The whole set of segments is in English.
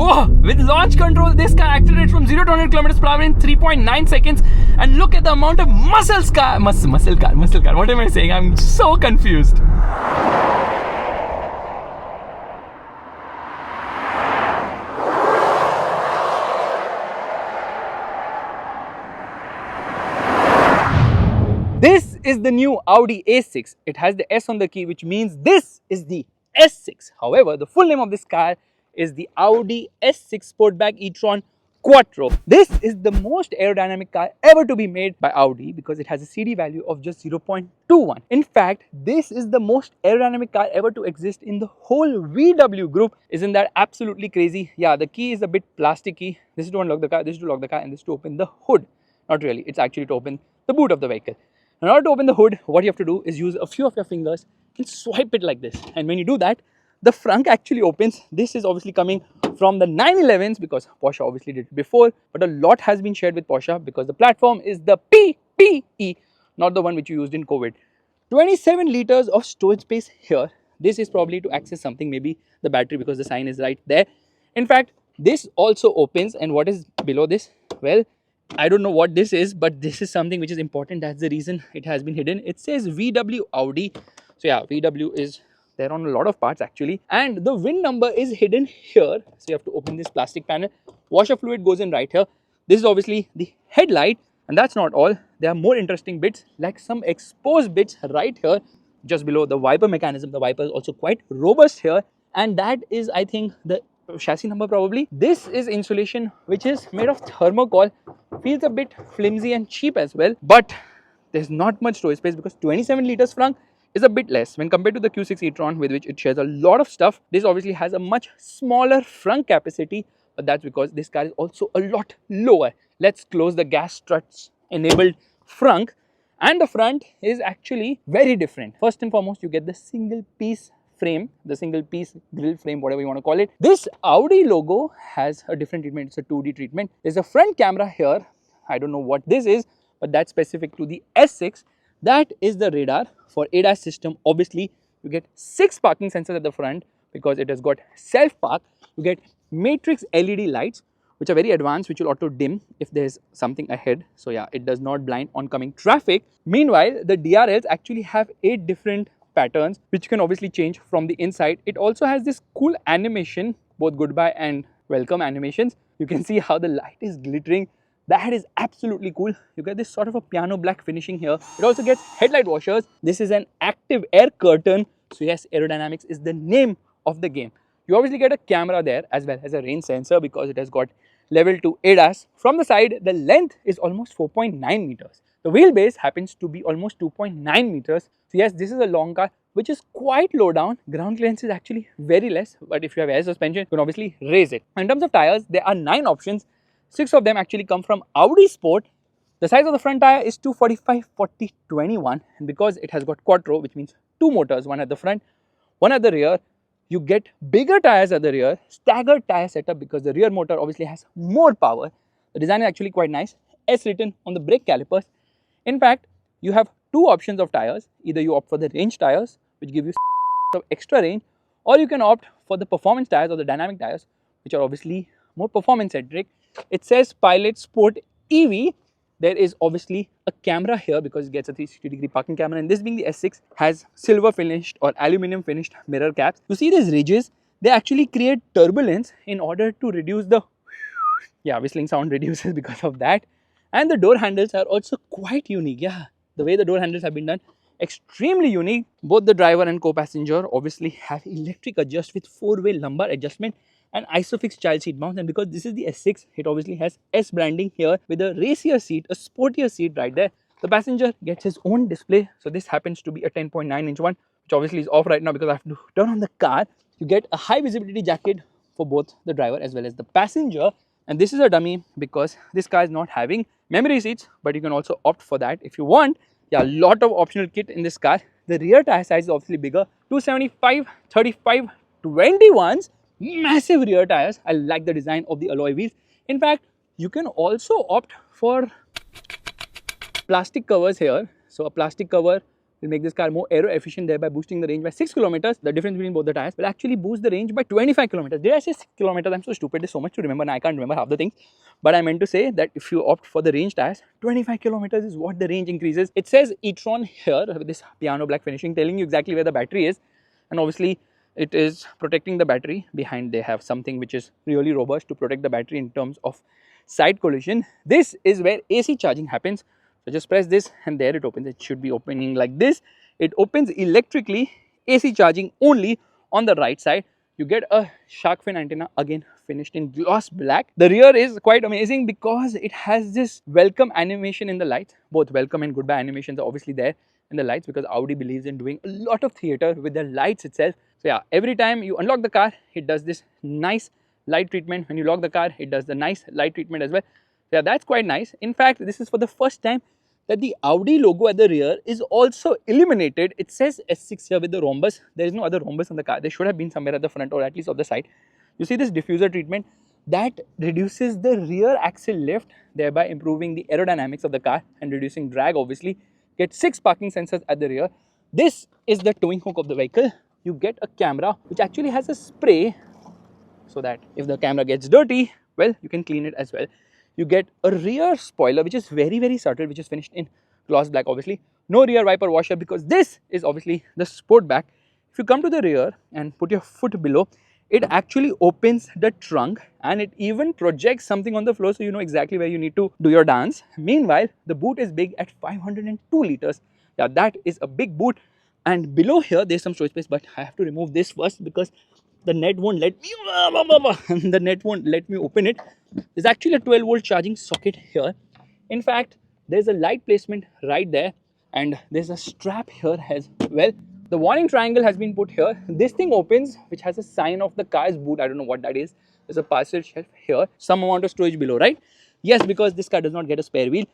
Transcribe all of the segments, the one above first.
Whoa! With launch control, this car accelerates from 0 to 100 kilometers per hour in 3.9 seconds. And look at the amount of muscle car. What am I saying? I'm so confused. This is the new Audi A6. It has the S on the key, which means this is the S6. However, the full name of this car is the Audi S6 Sportback e-tron Quattro. This is the most aerodynamic car ever to be made by Audi because it has a CD value of just 0.21. In fact, this is the most aerodynamic car ever to exist in the whole VW group. Isn't that absolutely crazy? Yeah, the key is a bit plasticky. This is to unlock the car, this is to lock the car, and this is to open the hood. Not really, it's actually to open the boot of the vehicle. In order to open the hood, what you have to do is use a few of your fingers and swipe it like this. And when you do that, the front actually opens. This is obviously coming from the 911s because Porsche obviously did it before, but a lot has been shared with Porsche because the platform is the PPE, not the one which you used in COVID. 27 liters of storage space here. This is probably to access something, maybe the battery because the sign is right there. In fact, this also opens, and what is below this? Well, I don't know what this is, but this is something which is important. That's the reason it has been hidden. It says VW Audi. So yeah, VW is there on a lot of parts actually. And the VIN number is hidden here. So you have to open this plastic panel. Washer fluid goes in right here. This is obviously the headlight. And that's not all. There are more interesting bits like some exposed bits right here just below the wiper mechanism. The wiper is also quite robust here. And that is, I think, the chassis number probably. This is insulation which is made of thermocol. Feels a bit flimsy and cheap as well, but there's not much storage space because 27 liters frunk is a bit less when compared to the Q6 e-tron with which it shares a lot of stuff. This obviously has a much smaller frunk capacity, but that's because this car is also a lot lower. Let's close the gas struts enabled frunk, and the front is actually very different. First and foremost, you get the single piece frame, the single piece grille frame, whatever you want to call it. This Audi logo has a different treatment. It's a 2D treatment. There's a front camera here. I don't know what this is, but that's specific to the S6. That is the radar for ADAS system. Obviously, you get 6 parking sensors at the front because it has got self park. You get matrix LED lights, which are very advanced, which will auto dim if there's something ahead. So yeah, it does not blind oncoming traffic. Meanwhile, the DRLs actually have 8 different patterns which you can obviously change from the inside. It also has this cool animation, both goodbye and welcome animations. You can see how the light is glittering. That is absolutely cool. You get this sort of a piano black finishing here. It also gets headlight washers. This is an active air curtain. So yes, aerodynamics is the name of the game. You obviously get a camera there as well as a rain sensor because it has got level 2 ADAS. From the side, the length is almost 4.9 meters. The wheelbase happens to be almost 2.9 meters. So yes, this is a long car which is quite low down. Ground clearance is actually very less, but if you have air suspension, you can obviously raise it. In terms of tires, there are 9 options. 6 of them actually come from Audi Sport. The size of the front tire is 245/40/21, and because it has got Quattro, which means 2 motors, one at the front, one at the rear, you get bigger tires at the rear, staggered tire setup because the rear motor obviously has more power. The design is actually quite nice. S written on the brake calipers. In fact, you have 2 options of tires. Either you opt for the range tires, which give you of extra range, or you can opt for the performance tires or the dynamic tires, which are obviously more performance centric. It says Pilot Sport EV. There is obviously a camera here because it gets a 360-degree parking camera, and this being the S6 has silver finished or aluminum finished mirror caps. You see these ridges, they actually create turbulence in order to reduce the whistling sound reduces because of that. And the door handles are also quite unique. Yeah, the way the door handles have been done, extremely unique. Both the driver and co-passenger obviously have electric adjust with 4-way lumbar adjustment and ISOFIX child seat mount. And because this is the S6, it obviously has S branding here with a racier seat, a sportier seat right there. The passenger gets his own display. So this happens to be a 10.9-inch one, which obviously is off right now because I have to turn on the car. You get a high visibility jacket for both the driver as well as the passenger. And this is a dummy because this car is not having memory seats, but you can also opt for that if you want. Yeah, a lot of optional kit in this car. The rear tire size is obviously bigger, 275/35/21s, massive rear tires. I like the design of the alloy wheels. In fact, you can also opt for plastic covers here. So a plastic cover will make this car more aero efficient, thereby boosting the range by 6 kilometers. The difference between both the tires will actually boost the range by 25 kilometers. Did I say 6 kilometers? I'm so stupid. There's so much to remember and I can't remember half the things. But I meant to say that if you opt for the range tires, 25 kilometers is what the range increases. It says e-tron here with this piano black finishing, telling you exactly where the battery is. And obviously it is protecting the battery. Behind they have something which is really robust to protect the battery in terms of side collision. This is where AC charging happens. So just press this and there it opens. It should be opening like this. It opens electrically, AC charging only on the right side. You get a shark fin antenna, again finished in gloss black. The rear is quite amazing because it has this welcome animation in the lights. Both welcome and goodbye animations are obviously there in the lights because Audi believes in doing a lot of theater with the lights itself. So yeah, every time you unlock the car, it does this nice light treatment. When you lock the car, it does the nice light treatment as well. So yeah, that's quite nice. In fact, this is for the first time that the Audi logo at the rear is also illuminated. It says S6 here with the rhombus. There is no other rhombus on the car. There should have been somewhere at the front or at least on the side. You see this diffuser treatment that reduces the rear axle lift, thereby improving the aerodynamics of the car and reducing drag. Obviously, get 6 parking sensors at the rear. This is the towing hook of the vehicle. You get a camera which actually has a spray so that if the camera gets dirty, well, you can clean it as well. You get a rear spoiler which is very subtle, which is finished in gloss black. Obviously no rear wiper washer because this is obviously the Sportback. If you come to the rear and put your foot below, it actually opens the trunk and it even projects something on the floor so you know exactly where you need to do your dance. Meanwhile, the boot is big at 502 liters. Yeah, that is a big boot. And below here there's some storage space, but I have to remove this first because the net won't let me the net won't let me open it. There's actually a 12-volt charging socket here. In fact, there's a light placement right there and there's a strap here as well. The warning triangle has been put here. This thing opens, which has a sign of the car's boot. I don't know what that is. There's a parcel shelf here, some amount of storage below, right? Yes, because this car does not get a spare wheel.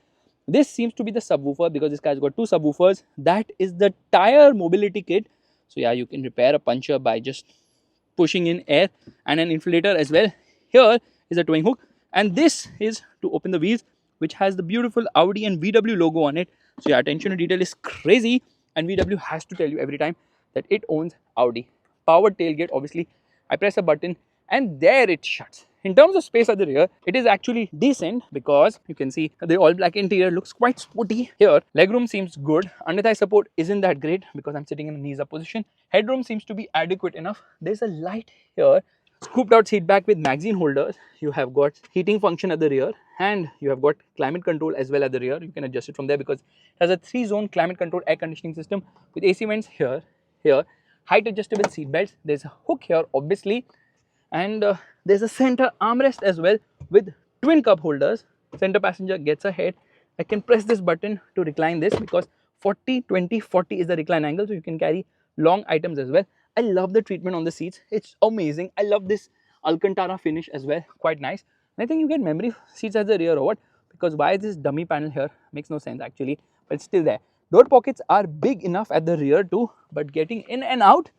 This seems to be the subwoofer because this car has got 2 subwoofers. That is the tire mobility kit. So yeah, you can repair a puncture by just pushing in air, and an inflator as well. Here is a towing hook, and this is to open the wheels, which has the beautiful Audi and VW logo on it. So yeah, attention to detail is crazy, and VW has to tell you every time that it owns Audi. Powered tailgate, obviously I press a button and there it shuts. In terms of space at the rear, it is actually decent because you can see the all black interior looks quite sporty here. Legroom seems good. Under thigh support isn't that great because I'm sitting in a knees up position. Headroom seems to be adequate enough. There's a light here. Scooped out seat back with magazine holders. You have got heating function at the rear and you have got climate control as well at the rear. You can adjust it from there because it has a 3-zone climate control air conditioning system with AC vents here, height adjustable seat belts. There's a hook here obviously, and there's a center armrest as well with twin cup holders. Center passenger gets ahead. I can press this button to recline this because 40, 20, 40 is the recline angle, so you can carry long items as well. I love the treatment on the seats. It's amazing. I love this Alcantara finish as well. Quite nice. And I think you get memory seats at the rear or what? Because why is this dummy panel here? Makes no sense actually, but it's still there. Door pockets are big enough at the rear too, but getting in and out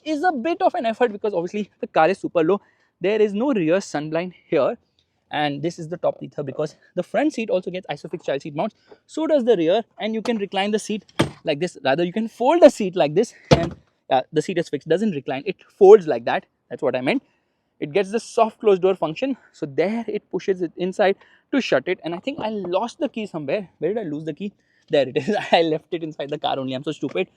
is a bit of an effort because obviously the car is super low. There is no rear sunblind here, and this is the top leather because the front seat also gets isofix child seat mounts. So does the rear, and you can recline the seat like this. Rather, you can fold the seat like this, and the seat is fixed. Doesn't recline. It folds like that. That's what I meant. It gets the soft close door function. So there it pushes it inside to shut it. And I think I lost the key somewhere. Where did I lose the key? There it is. I left it inside the car only. I'm so stupid.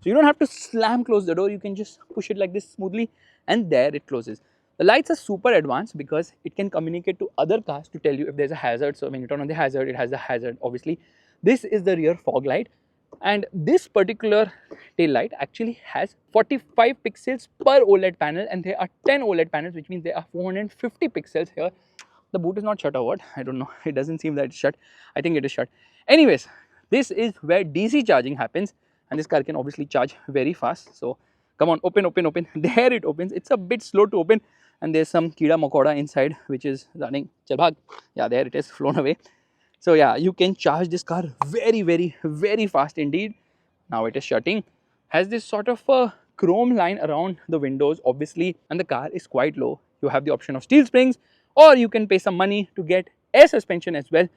So you don't have to slam close the door. You can just push it like this smoothly, and there it closes. The lights are super advanced because it can communicate to other cars to tell you if there's a hazard. So when you turn on the hazard, it has the hazard obviously. This is the rear fog light, and this particular tail light actually has 45 pixels per OLED panel, and there are 10 OLED panels, which means there are 450 pixels here. The boot is not shut or what? I don't know. It doesn't seem that it's shut. I think it is shut. Anyways, this is where DC charging happens, and this car can obviously charge very fast. So come on, open, open, open. There it opens. It's a bit slow to open, and there's some Kida Makoda inside which is running. Chal bhag. Yeah, there it is, flown away. So yeah, you can charge this car very fast indeed. Now it is shutting. Has this sort of a chrome line around the windows obviously, and the car is quite low. You have the option of steel springs, or you can pay some money to get air suspension as well.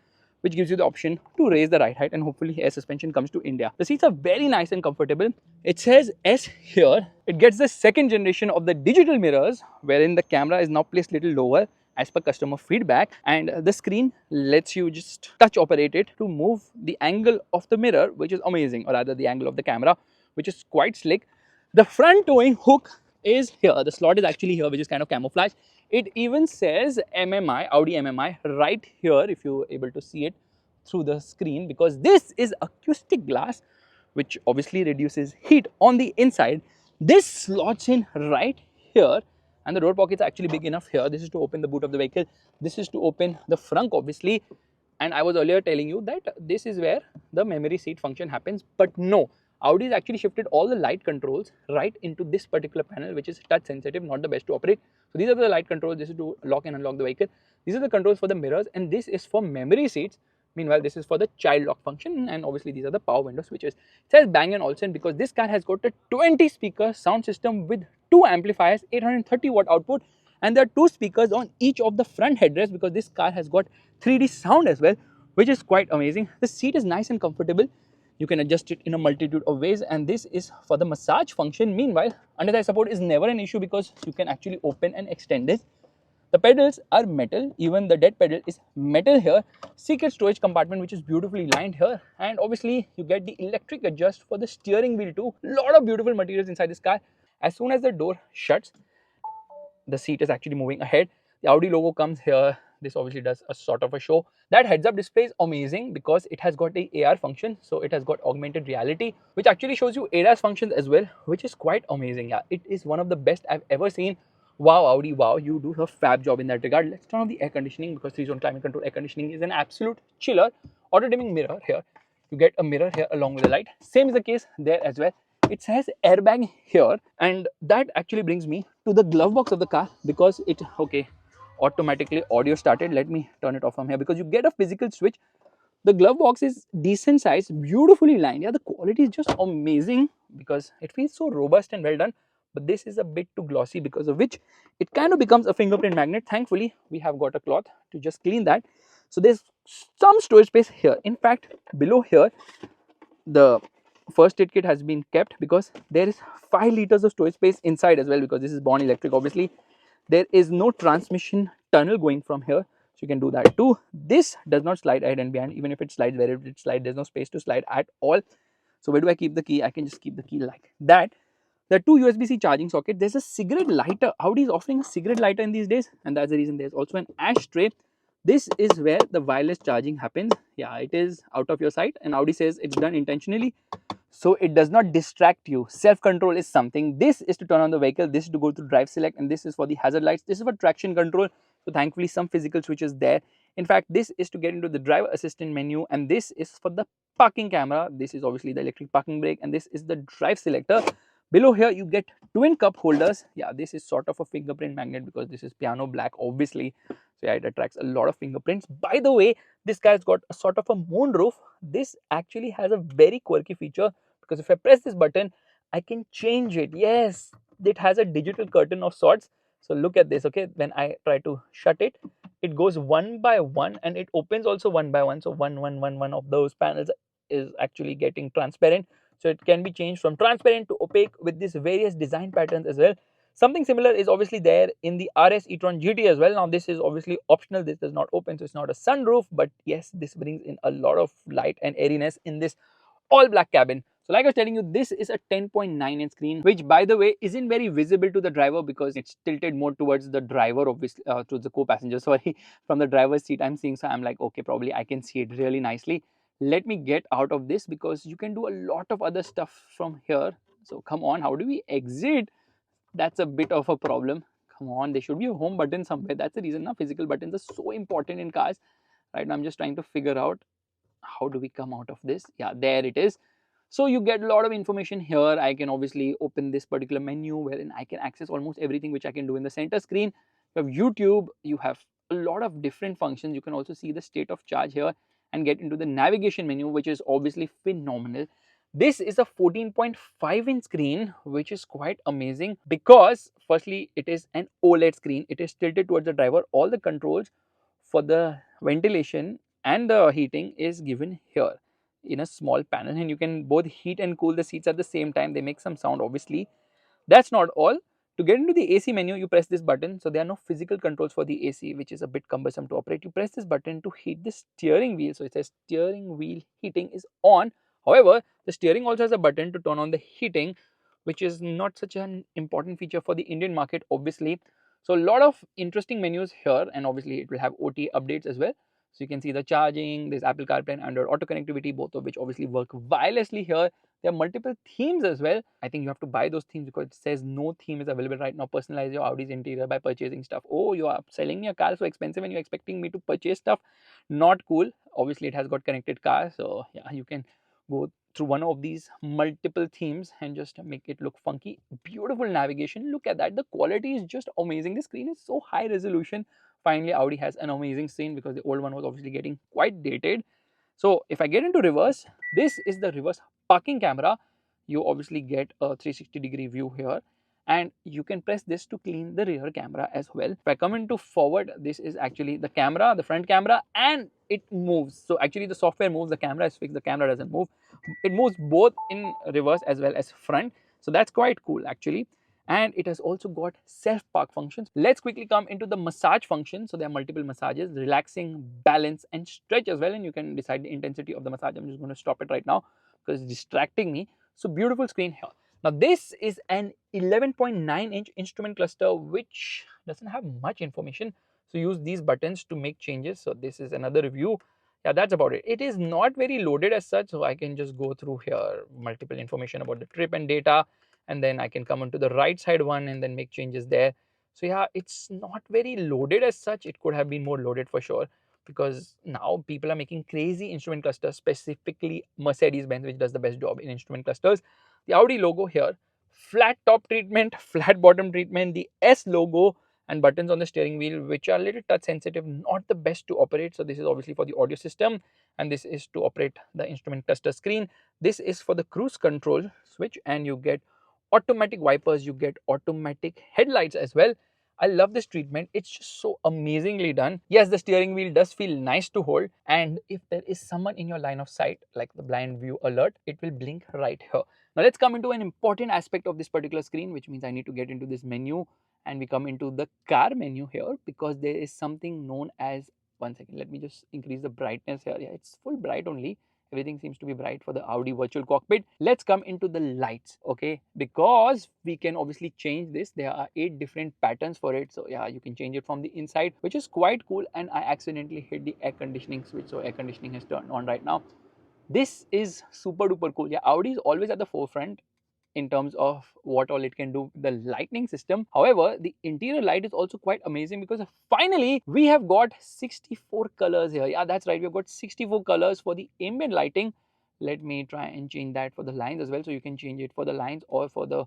which gives you the option to raise the ride height, and hopefully air suspension comes to India. The seats are very nice and comfortable. It says S here. It gets the second generation of the digital mirrors, wherein the camera is now placed little lower as per customer feedback, and the screen lets you just touch operate it to move the angle of the mirror, which is amazing, or rather the angle of the camera, which is quite slick. The front towing hook is here. The slot is actually here, which is kind of camouflage. It even says MMI, Audi MMI right here, if you're able to see it through the screen, because this is acoustic glass, which obviously reduces heat on the inside. This slots in right here, and the door pockets are actually big enough here. This is to open the boot of the vehicle. This is to open the front, obviously. And I was earlier telling you that this is where the memory seat function happens, but no. Audi has actually shifted all the light controls right into this particular panel, which is touch sensitive, not the best to operate. So these are the light controls. This is to lock and unlock the vehicle. These are the controls for the mirrors, and this is for memory seats. Meanwhile, this is for the child lock function, and obviously these are the power window switches. It says Bang & Olufsen because this car has got a 20 speaker sound system with 2 amplifiers, 830 watt output, and there are 2 speakers on each of the front headrests because this car has got 3D sound as well, which is quite amazing. The seat is nice and comfortable. You can adjust it in a multitude of ways, and this is for the massage function. Meanwhile, under-thigh support is never an issue because you can actually open and extend this. The pedals are metal, even the dead pedal is metal here. Secret storage compartment, which is beautifully lined here, and obviously you get the electric adjust for the steering wheel too. Lot of beautiful materials inside this car. As soon as the door shuts, the seat is actually moving ahead. The Audi logo comes here. This obviously does a sort of a show. That heads-up display is amazing because it has got the AR function, so it has got augmented reality, which actually shows you ADAS functions as well, which is quite amazing. Yeah, it is one of the best I've ever seen. Wow, Audi, wow, you do a fab job in that regard. Let's turn on the air conditioning because 3-zone climate control air conditioning is an absolute chiller. Auto dimming mirror here. You get a mirror here along with the light. Same is the case there as well. It says airbag here, and that actually brings me to the glove box of the car because it, okay, automatically audio started. Let me turn it off from here because you get a physical switch. The glove box is decent size, beautifully lined. Yeah, the quality is just amazing because it feels so robust and well done. But this is a bit too glossy, because of which it kind of becomes a fingerprint magnet. Thankfully, we have got a cloth to just clean that. So there's some storage space here. In fact, below here, the first aid kit has been kept because there is 5 liters of storage space inside as well, because this is born electric. Obviously, there is no transmission tunnel going from here, so you can do that too. This does not slide ahead and behind. Even if it slides, wherever it slides, there's no space to slide at all. So where do I keep the key? I can just keep the key like that. There are 2 USB-C charging sockets. There's a cigarette lighter. Audi is offering a cigarette lighter in these days, and that's the reason there's also an ashtray. This is where the wireless charging happens. Yeah, it is out of your sight, and Audi says it's done intentionally so it does not distract you. Self-control is something. This is to turn on the vehicle, this is to go to drive select, and this is for the hazard lights. This is for traction control, so thankfully some physical switches there. In fact, this is to get into the driver assistant menu, and this is for the parking camera. This is obviously the electric parking brake, and this is the drive selector. Below here you get twin cup holders. Yeah, this is sort of a fingerprint magnet because this is piano black, obviously. So yeah, it attracts a lot of fingerprints. By the way, this guy's got a sort of a moon roof. This actually has a very quirky feature because if I press this button, I can change it. Yes, it has a digital curtain of sorts. So look at this, okay? When I try to shut it, it goes one by one and it opens also one by one. So one of those panels is actually getting transparent. So it can be changed from transparent to opaque with these various design patterns as well. Something similar is obviously there in the RS e-tron GT as well. Now this is obviously optional. This does not open, so it's not a sunroof. But yes, this brings in a lot of light and airiness in this all black cabin. So like I was telling you, this is a 10.9-inch screen, which by the way isn't very visible to the driver because it's tilted more towards the driver, obviously, to the co-passenger. Sorry, from the driver's seat I'm seeing, so I'm like, okay, probably I can see it really nicely. Let me get out of this because you can do a lot of other stuff from here. So come on, how do we exit? That's a bit of a problem. Come on, there should be a home button somewhere. That's the reason now physical buttons are so important in cars. Right now I'm just trying to figure out how do we come out of this. Yeah, there it is. So you get a lot of information here. I can obviously open this particular menu wherein I can access almost everything which I can do in the center screen. You have YouTube, you have a lot of different functions. You can also see the state of charge here and get into the navigation menu, which is obviously phenomenal. This is a 14.5-inch screen, which is quite amazing because firstly, it is an OLED screen. It is tilted towards the driver. All the controls for the ventilation and the heating is given here in a small panel, and you can both heat and cool the seats at the same time. They make some sound obviously. That's not all. To get into the AC menu, you press this button. So there are no physical controls for the AC, which is a bit cumbersome to operate. You press this button to heat the steering wheel. So it says steering wheel heating is on. However, the steering also has a button to turn on the heating, which is not such an important feature for the Indian market, obviously. So a lot of interesting menus here, and obviously it will have OTA updates as well. So you can see the charging, there's Apple CarPlay and Android Auto connectivity, both of which obviously work wirelessly here. There are multiple themes as well. I think you have to buy those themes because it says no theme is available right now. Personalize your Audi's interior by purchasing stuff. Oh, you are selling me a car so expensive and you're expecting me to purchase stuff. Not cool. Obviously, it has got connected car. So yeah, you can go through one of these multiple themes and just make it look funky. Beautiful navigation. Look at that. The quality is just amazing. The screen is so high resolution. Finally, Audi has an amazing screen because the old one was obviously getting quite dated. So if I get into reverse, this is the reverse parking camera. You obviously get a 360-degree view here, and you can press this to clean the rear camera as well. If I come into forward, this is actually the camera, the front camera, and it moves. So actually the software moves, the camera is fixed, the camera doesn't move. It moves both in reverse as well as front. So that's quite cool actually. And it has also got self-park functions. Let's quickly come into the massage function. So there are multiple massages, relaxing, balance, and stretch as well. And you can decide the intensity of the massage. I'm just going to stop it right now because it's distracting me. So beautiful screen here. Now this is an 11.9-inch instrument cluster, which doesn't have much information. So use these buttons to make changes. So this is another review. Yeah, that's about it. It is not very loaded as such. So I can just go through here, multiple information about the trip and data. And then I can come onto the right side one and then make changes there. So yeah, it's not very loaded as such. It could have been more loaded for sure, because now people are making crazy instrument clusters, specifically Mercedes-Benz, which does the best job in instrument clusters. The Audi logo here, flat top treatment, flat bottom treatment, the S logo, and buttons on the steering wheel, which are a little touch sensitive, not the best to operate. So this is obviously for the audio system, and this is to operate the instrument cluster screen. This is for the cruise control switch, and you get automatic wipers, you get automatic headlights as well. I love this treatment. It's just so amazingly done. Yes, the steering wheel does feel nice to hold, and if there is someone in your line of sight, like the blind view alert, it will blink right here. Now let's come into an important aspect of this particular screen, which means I need to get into this menu, and we come into the car menu here, because there is something known as, one second, let me just increase the brightness here. Yeah, it's full bright only. Everything seems to be bright for the Audi virtual cockpit. Let's come into the lights, okay? Because we can obviously change this. There are 8 different patterns for it. So yeah, you can change it from the inside, which is quite cool. And I accidentally hit the air conditioning switch. So air conditioning is turned on right now. This is super duper cool. Yeah, Audi is always at the forefront in terms of what all it can do with the lighting system. However, the interior light is also quite amazing, because finally we have got 64 colors here. Yeah, that's right, we've got 64 colors for the ambient lighting. Let me try and change that for the lines as well. So you can change it for the lines or for the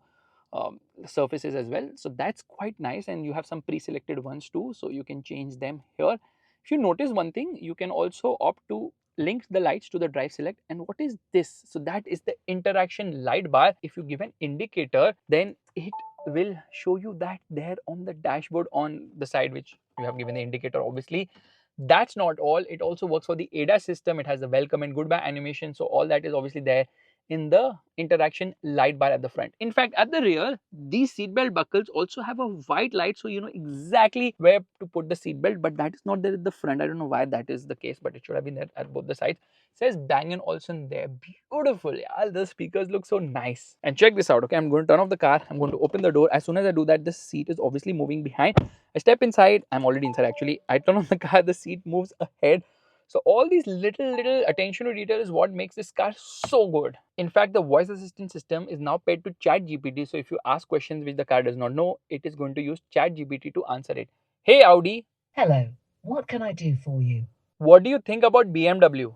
surfaces as well. So that's quite nice, and you have some pre-selected ones too, so you can change them here. If you notice one thing, you can also opt to link the lights to the drive select. And what is this? So that is the interaction light bar. If you give an indicator, then it will show you that there on the dashboard on the side, which you have given the indicator obviously. That's not all. It also works for the ADAS system. It has the welcome and goodbye animation. So all that is obviously there in the interaction light bar at the front. In fact, at the rear, these seatbelt buckles also have a white light, so you know exactly where to put the seatbelt, but that is not there at the front. I don't know why that is the case, but it should have been there at both the sides. It says Bang & Olufsen there. Beautiful. Yeah, the speakers look so nice. And check this out. Okay, I'm going to turn off the car. I'm going to open the door. As soon as I do that, the seat is obviously moving behind. I step inside. I'm already inside actually. I turn on the car, the seat moves ahead. So all these little attention to detail is what makes this car so good. In fact, the voice assistant system is now paired to ChatGPT. So if you ask questions which the car does not know, it is going to use ChatGPT to answer it. Hey Audi. Hello, what can I do for you? What do you think about BMW?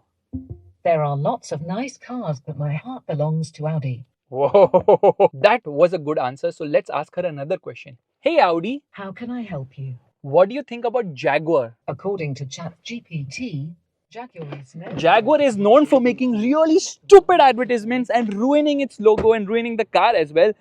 There are lots of nice cars, but my heart belongs to Audi. Whoa, that was a good answer. So let's ask her another question. Hey Audi. How can I help you? What do you think about Jaguar? According to ChatGPT, Jaguar is known for making really stupid advertisements and ruining its logo and ruining the car as well.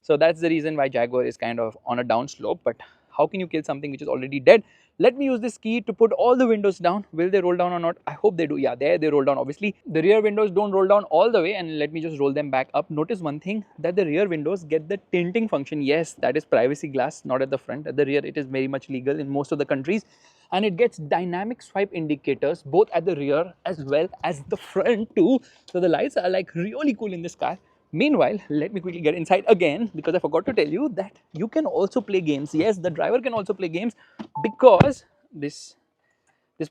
So that's the reason why Jaguar is kind of on a down slope. But How can you kill something which is already dead? Let me use this key to put all the windows down. Will they roll down or not? I hope they do. Yeah, there they roll down. Obviously, the rear windows don't roll down all the way, and let me just roll them back up. Notice one thing, that the rear windows get the tinting function. Yes, that is privacy glass, not at the front. At the rear, it is very much legal in most of the countries, and it gets dynamic swipe indicators both at the rear as well as the front too. So the lights are like really cool in this car. Meanwhile, let me quickly get inside again, because I forgot to tell you that you can also play games. Yes, the driver can also play games, because this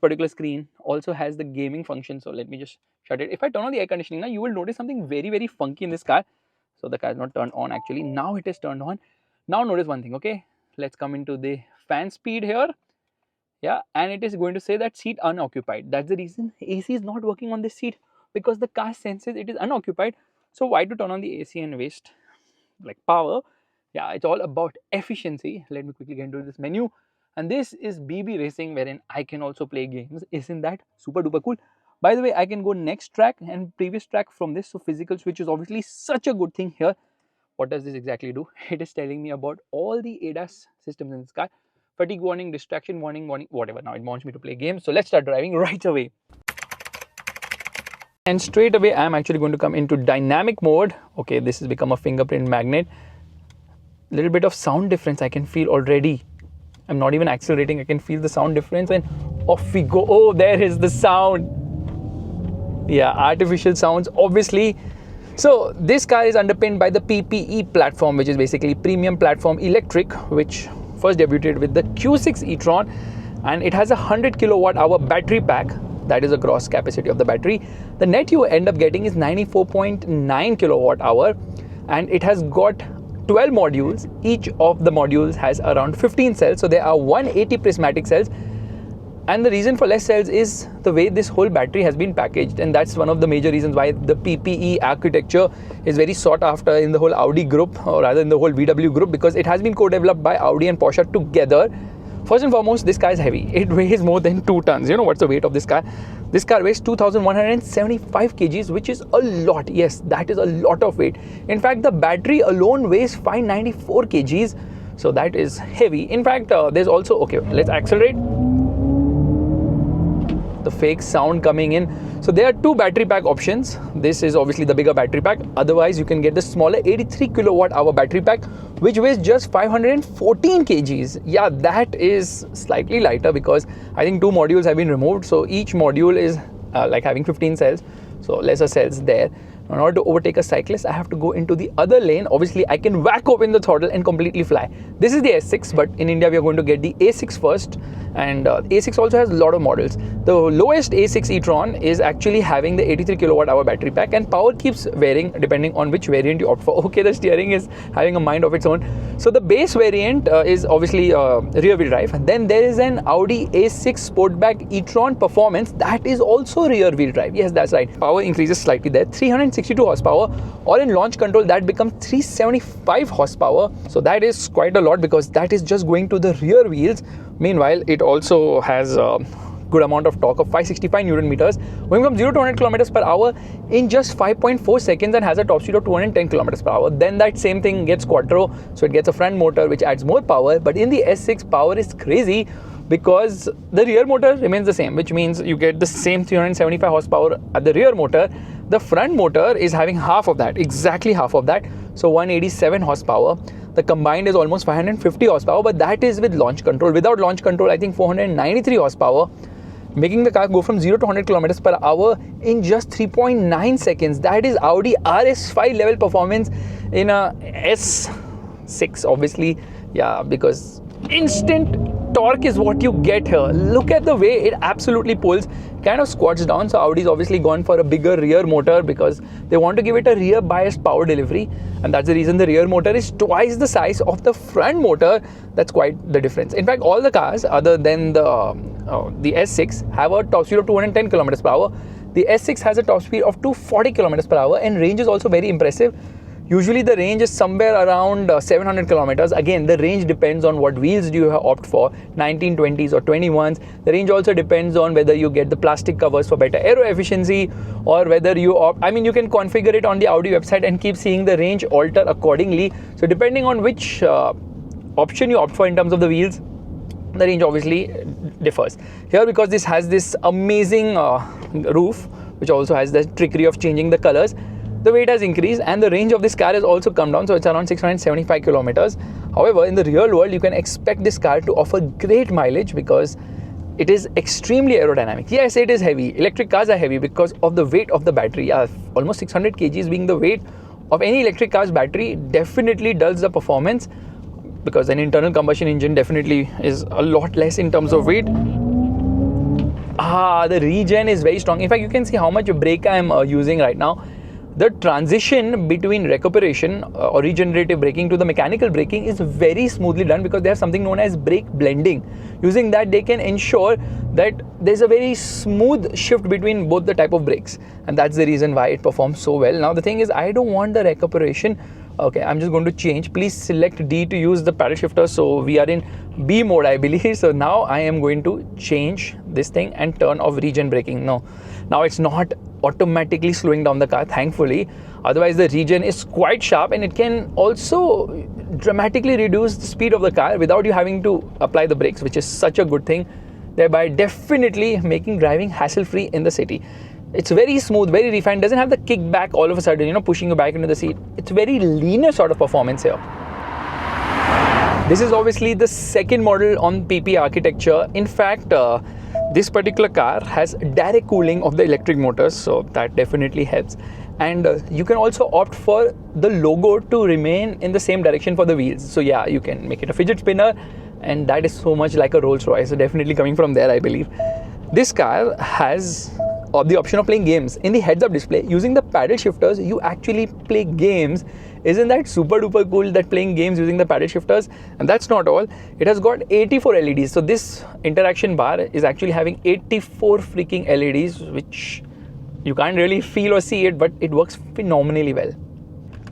particular screen also has the gaming function. So let me just shut it. If I turn on the air conditioning now, you will notice something very funky in this car. So the car is not turned on actually. Now it is turned on. Now notice one thing, okay? Let's come into the fan speed here. Yeah, and it is going to say that seat unoccupied. That's the reason AC is not working on this seat, because the car senses it is unoccupied. So why to turn on the AC and waste like power? Yeah, it's all about efficiency. Let me quickly get into this menu, and this is BB Racing, wherein I can also play games. Isn't that super duper cool? By the way, I can go next track and previous track from this. So physical switch is obviously such a good thing here. What does this exactly do? It is telling me about all the ADAS systems in this car. Fatigue warning, distraction warning, whatever. Now it wants me to play games. So let's start driving right away. And straight away, I'm actually going to come into dynamic mode. Okay, this has become a fingerprint magnet. Little bit of sound difference I can feel already. I'm not even accelerating. I can feel the sound difference, and off we go. Oh, there is the sound. Yeah, artificial sounds, obviously. So this car is underpinned by the PPE platform, which is basically premium platform electric, which first debuted with the Q6 e-tron, and it has a 100 kilowatt hour battery pack. That is the gross capacity of the battery. The net you end up getting is 94.9 kilowatt hour, and it has got 12 modules. Each of the modules has around 15 cells, so there are 180 prismatic cells. And the reason for less cells is the way this whole battery has been packaged, and that's one of the major reasons why the PPE architecture is very sought after in the whole Audi group, or rather in the whole VW group, because it has been co-developed by Audi and Porsche together. First and foremost, this car is heavy. It weighs more than 2 tons. You know what's the weight of this car? This car weighs 2,175 kgs, which is a lot. Yes, that is a lot of weight. In fact, the battery alone weighs 594 kgs. So that is heavy. In fact, there's also, okay, let's accelerate. The fake sound coming in. So there are 2 battery pack options. This is obviously the bigger battery pack. Otherwise, you can get the smaller 83 kilowatt hour battery pack, which weighs just 514 kgs. Yeah, that is slightly lighter, because I think 2 modules have been removed. So each module is like having 15 cells. So lesser cells there. In order to overtake a cyclist, I have to go into the other lane. Obviously, I can whack open the throttle and completely fly. This is the S6, but in India, we are going to get the A6 first. And A6 also has a lot of models. The lowest A6 e-tron is actually having the 83 kilowatt hour battery pack, and power keeps varying depending on which variant you opt for. Okay, the steering is having a mind of its own. So the base variant is obviously rear wheel drive. And then there is an Audi A6 Sportback e-tron Performance that is also rear wheel drive. Yes, that's right. Power increases slightly there, 362 horsepower, or in launch control that becomes 375 horsepower. So that is quite a lot, because that is just going to the rear wheels. Meanwhile, it also has a good amount of torque of 565 Newton meters, going from 0 to 100 kilometers per hour in just 5.4 seconds, and has a top speed of 210 kilometers per hour. Then that same thing gets quattro, so it gets a front motor which adds more power. But in the S6, power is crazy, because the rear motor remains the same, which means you get the same 375 horsepower at the rear motor. The front motor is having half of that, exactly half of that, so 187 horsepower. The combined is almost 550 horsepower, but that is with launch control. Without launch control, I think 493 horsepower, making the car go from 0 to 100 kilometers per hour in just 3.9 seconds. That is Audi RS5 level performance in a S6, obviously. Yeah, because instant torque is what you get here. Look at the way it absolutely pulls, kind of squats down. So Audi's obviously gone for a bigger rear motor, because they want to give it a rear biased power delivery, and that's the reason the rear motor is twice the size of the front motor. That's quite the difference. In fact, all the cars other than the S6 have a top speed of 210 kilometers per hour. The S6 has a top speed of 240 kilometers per hour, and range is also very impressive. Usually the range is somewhere around 700 kilometers. Again, the range depends on what wheels do you opt for, 1920s or 21s. The range also depends on whether you get the plastic covers for better aero efficiency, or whether you opt, I mean, you can configure it on the Audi website and keep seeing the range alter accordingly. So depending on which option you opt for in terms of the wheels, the range obviously differs. Here, because this has this amazing roof, which also has the trickery of changing the colors, the weight has increased and the range of this car has also come down, so it's around 675 kilometers. However, in the real world, you can expect this car to offer great mileage because it is extremely aerodynamic. Yes, it is heavy. Electric cars are heavy because of the weight of the battery. Almost 600 kgs being the weight of any electric car's battery definitely dulls the performance, because an internal combustion engine definitely is a lot less in terms of weight. The regen is very strong. In fact, you can see how much brake I am using right now. The transition between recuperation or regenerative braking to the mechanical braking is very smoothly done because they have something known as brake blending. Using that, they can ensure that there's a very smooth shift between both the type of brakes, and that's the reason why it performs so well. Now the thing is, I don't want the recuperation. Okay, I'm just going to change. Please select D to use the paddle shifter. So we are in B mode, I believe. So now I am going to change this thing and turn off regen braking. No, now it's not automatically slowing down the car, thankfully. Otherwise, the regen is quite sharp and it can also dramatically reduce the speed of the car without you having to apply the brakes, which is such a good thing, thereby definitely making driving hassle-free in the city. It's very smooth, very refined, doesn't have the kickback all of a sudden, pushing you back into the seat. It's very linear sort of performance here. This is obviously the second model on PP architecture. In fact, this particular car has direct cooling of the electric motors, so that definitely helps. And you can also opt for the logo to remain in the same direction for the wheels. So yeah, you can make it a fidget spinner, and that is so much like a Rolls Royce. So definitely coming from there, I believe. This car has the option of playing games. In the heads-up display, using the paddle shifters, you actually play games. Isn't that super duper cool, that playing games using the paddle shifters? And that's not all. It has got 84 LEDs. So this interaction bar is actually having 84 freaking LEDs, which you can't really feel or see it, but it works phenomenally well.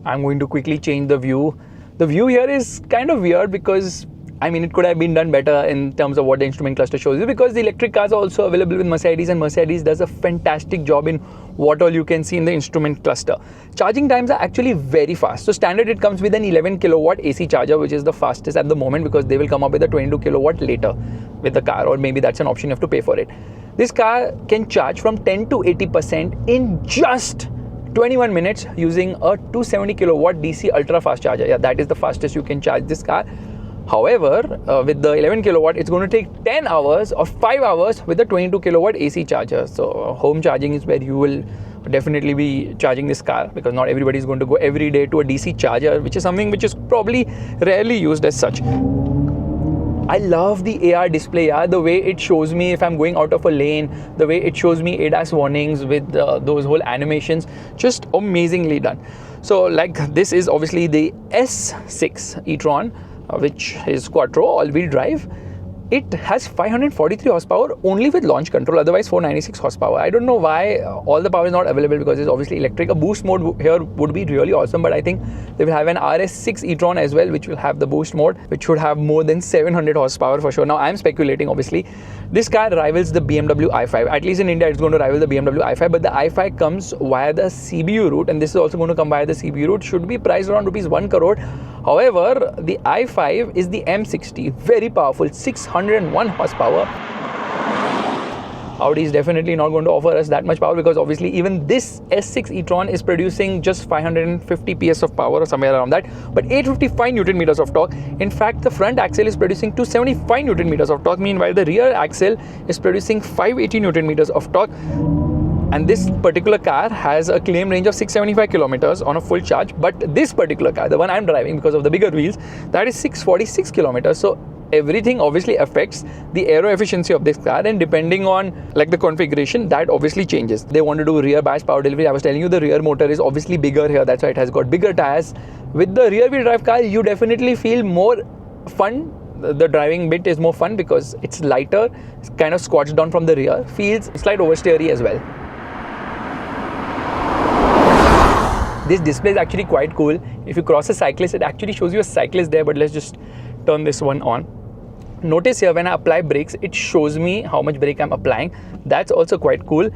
I'm going to quickly change the view. The view here is kind of weird because it could have been done better in terms of what the instrument cluster shows you, because the electric cars are also available with Mercedes, and Mercedes does a fantastic job in what all you can see in the instrument cluster. Charging times are actually very fast. So standard, it comes with an 11 kilowatt AC charger, which is the fastest at the moment, because they will come up with a 22 kilowatt later with the car, or maybe that's an option, you have to pay for it. This car can charge from 10 to 80% in just 21 minutes using a 270 kilowatt DC ultra fast charger. Yeah, that is the fastest you can charge this car. However, with the 11 kilowatt, it's going to take 10 hours or 5 hours with the 22 kilowatt AC charger. So home charging is where you will definitely be charging this car, because not everybody is going to go every day to a DC charger, which is something which is probably rarely used as such. I love the AR display, the way it shows me if I'm going out of a lane, the way it shows me ADAS warnings with those whole animations, just amazingly done. So like, this is obviously the S6 e-tron, which is quattro all-wheel drive. It has 543 horsepower only with launch control, otherwise 496 horsepower. I don't know why all the power is not available, because it's obviously electric. A boost mode here would be really awesome, but I think they will have an RS6 e-tron as well, which will have the boost mode, which should have more than 700 horsepower for sure. Now I'm speculating, obviously. This car rivals the BMW i5. At least in India, it's going to rival the BMW i5, but the i5 comes via the CBU route, and this is also going to come via the CBU route. Should be priced around rupees 1 crore. However, the i5 is the M60, very powerful, 601 horsepower. Audi is definitely not going to offer us that much power, because obviously even this S6 e-tron is producing just 550 PS of power or somewhere around that, but 855 Newton meters of torque. In fact, the front axle is producing 275 Newton meters of torque, meanwhile the rear axle is producing 580 Newton meters of torque. And this particular car has a claim range of 675 kilometers on a full charge, but this particular car, the one I'm driving because of the bigger wheels, that is 646 kilometers. So everything obviously affects the aero efficiency of this car, and depending on like the configuration, that obviously changes. They want to do rear bias power delivery. I was telling you the rear motor is obviously bigger here, that's why it has got bigger tires. With the rear wheel drive car, you definitely feel more fun. The driving bit is more fun because it's lighter, it's kind of squatched down from the rear, feels slight oversteery as well. This display is actually quite cool. If you cross a cyclist, it actually shows you a cyclist there, but let's just turn this one on. Notice here, when I apply brakes, it shows me how much brake I'm applying. That's also quite cool.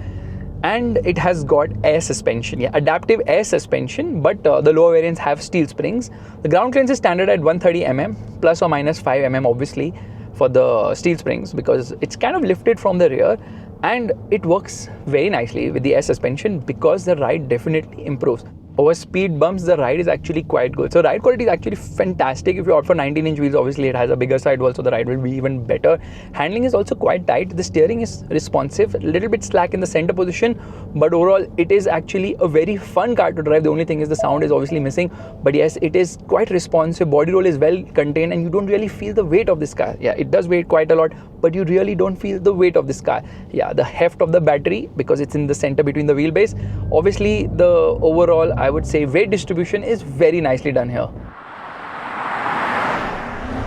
And it has got air suspension, adaptive air suspension, but the lower variants have steel springs. The ground clearance is standard at 130 mm. plus or minus 5 mm obviously for the steel springs, because it's kind of lifted from the rear, and it works very nicely with the S suspension because the ride definitely improves. Over speed bumps, the ride is actually quite good. So ride quality is actually fantastic. If you opt for 19-inch wheels, obviously it has a bigger sidewall, so the ride will be even better. Handling is also quite tight. The steering is responsive, a little bit slack in the center position, but overall it is actually a very fun car to drive. The only thing is the sound is obviously missing, but yes, it is quite responsive. Body roll is well contained, and you don't really feel the weight of this car. Yeah, it does weigh quite a lot, but you really don't feel the weight of this car. Yeah, the heft of the battery, because it's in the center between the wheelbase. Obviously, the overall, I would say, weight distribution is very nicely done here.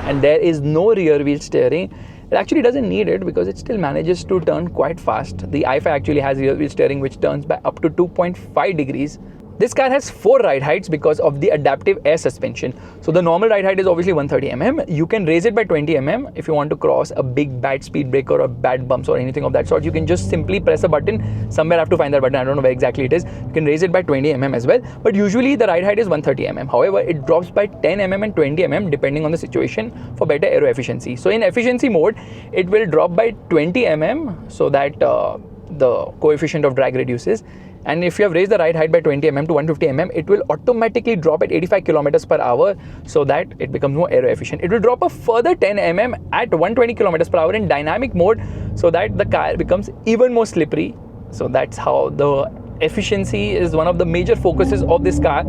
And there is no rear wheel steering. It actually doesn't need it because it still manages to turn quite fast. The i5 actually has rear wheel steering, which turns by up to 2.5 degrees. This car has 4 ride heights because of the adaptive air suspension. So the normal ride height is obviously 130 mm. You can raise it by 20 mm if you want to cross a big bad speed breaker or bad bumps or anything of that sort. You can just simply press a button. Somewhere I have to find that button. I don't know where exactly it is. You can raise it by 20 mm as well. But usually the ride height is 130 mm. However, it drops by 10 mm and 20 mm depending on the situation for better aero efficiency. So in efficiency mode, it will drop by 20 mm so that the coefficient of drag reduces. And if you have raised the ride height by 20 mm to 150 mm, it will automatically drop at 85 kilometers per hour so that it becomes more aero efficient. It will drop a further 10 mm at 120 kilometers per hour in dynamic mode so that the car becomes even more slippery. So that's how the efficiency is one of the major focuses of this car,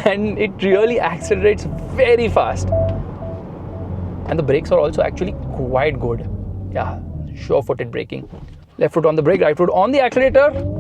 and it really accelerates very fast. And the brakes are also actually quite good. Yeah, sure-footed braking. Left foot on the brake, right foot on the accelerator.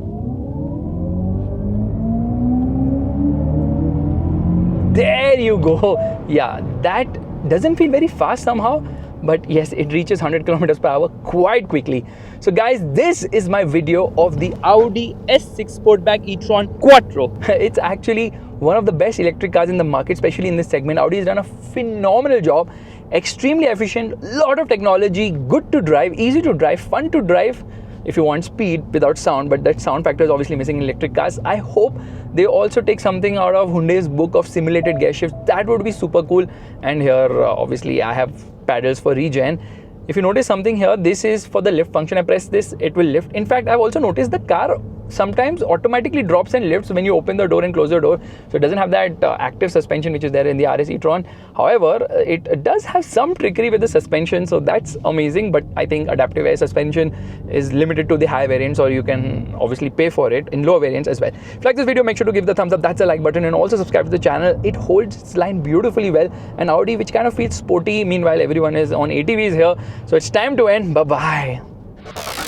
There you go. Yeah, that doesn't feel very fast somehow, but yes, it reaches 100 kilometers per hour quite quickly. So guys, this is my video of the Audi S6 Sportback e-tron Quattro. It's actually one of the best electric cars in the market, especially in this segment. Audi has done a phenomenal job. Extremely efficient, lot of technology, good to drive, easy to drive, fun to drive if you want speed without sound, but that sound factor is obviously missing in electric cars. I hope they also take something out of Hyundai's book of simulated gear shifts. That would be super cool. And here obviously I have paddles for regen. If you notice something here, this is for the lift function. I press this, it will lift. In fact, I've also noticed the car sometimes automatically drops and lifts when you open the door and close the door. So it doesn't have that active suspension which is there in the RS e-tron. However, it does have some trickery with the suspension, so that's amazing. But I think adaptive air suspension is limited to the high variants, or you can obviously pay for it in lower variants as well. If you like this video, make sure to give the thumbs up. That's a like button, and also subscribe to the channel. It holds its line beautifully well. And Audi, which kind of feels sporty, meanwhile everyone is on ATVs here. So it's time to end. Bye bye.